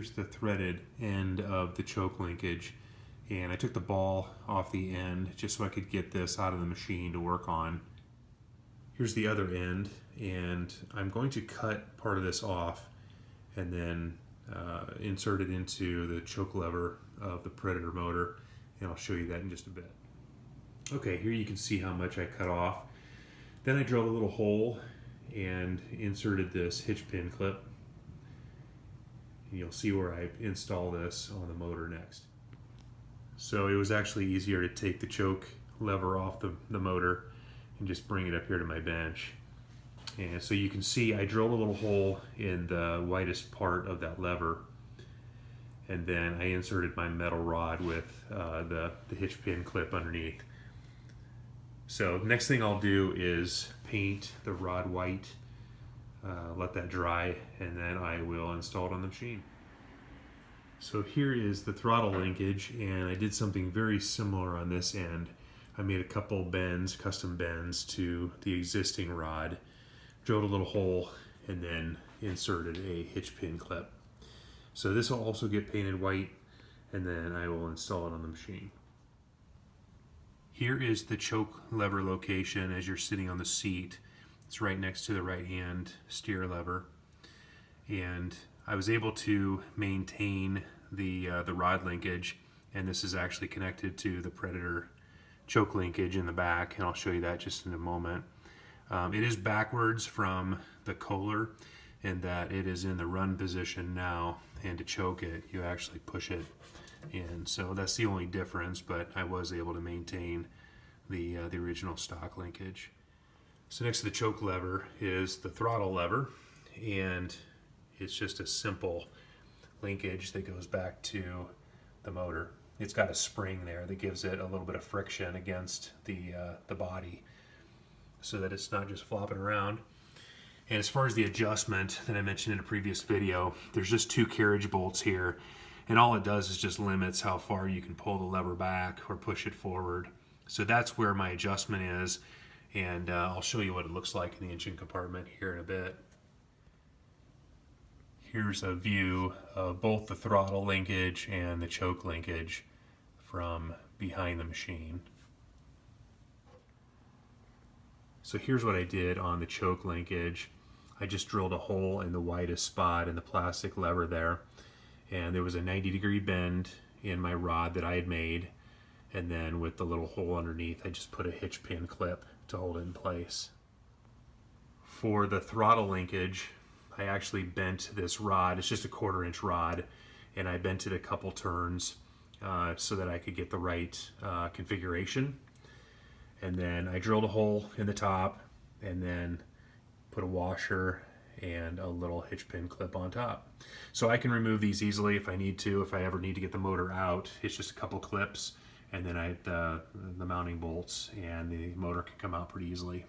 Here's the threaded end of the choke linkage, and I took the ball off the end just so I could get this out of the machine to work on. Here's the other end, and I'm going to cut part of this off and then insert it into the choke lever of the Predator motor, and I'll show you that in just a bit. Okay, here you can see how much I cut off. Then I drilled a little hole and inserted this hitch pin clip. And you'll see where I install this on the motor next. So it was actually easier to take the choke lever off the motor and just bring it up here to my bench. And so you can see I drilled a little hole in the widest part of that lever, and then I inserted my metal rod with the hitch pin clip underneath. So next thing I'll do is paint the rod white, let that dry, and then I will install it on the machine. So here is the throttle linkage, and I did something very similar on this end. I made a couple bends, custom bends to the existing rod, drilled a little hole, and then inserted a hitch pin clip. So this will also get painted white, and then I will install it on the machine. Here is the choke lever location as you're sitting on the seat. It's right next to the right hand steer lever, and I was able to maintain the rod linkage, and this is actually connected to the Predator choke linkage in the back, and I'll show you that just in a moment. It is backwards from the Kohler in that it is in the run position now, and to choke it you actually push it in. So that's the only difference, but I was able to maintain the original stock linkage. So next to the choke lever is the throttle lever, and it's just a simple linkage that goes back to the motor. It's got a spring there that gives it a little bit of friction against the body so that it's not just flopping around. And as far as the adjustment that I mentioned in a previous video, there's just 2 carriage bolts here, and all it does is just limits how far you can pull the lever back or push it forward. So that's where my adjustment is, and I'll show you what it looks like in the engine compartment here in a bit. Here's a view of both the throttle linkage and the choke linkage from behind the machine. So here's what I did on the choke linkage. I just drilled a hole in the widest spot in the plastic lever there, and there was a 90-degree bend in my rod that I had made, and then with the little hole underneath I just put a hitch pin clip to hold it in place. For the throttle linkage, I actually bent this rod. It's just a 1/4-inch rod, and I bent it a couple turns so that I could get the right configuration. And then I drilled a hole in the top and then put a washer and a little hitch pin clip on top. So I can remove these easily if I need to. If I ever need to get the motor out, it's just a couple clips, and then the mounting bolts, and the motor can come out pretty easily.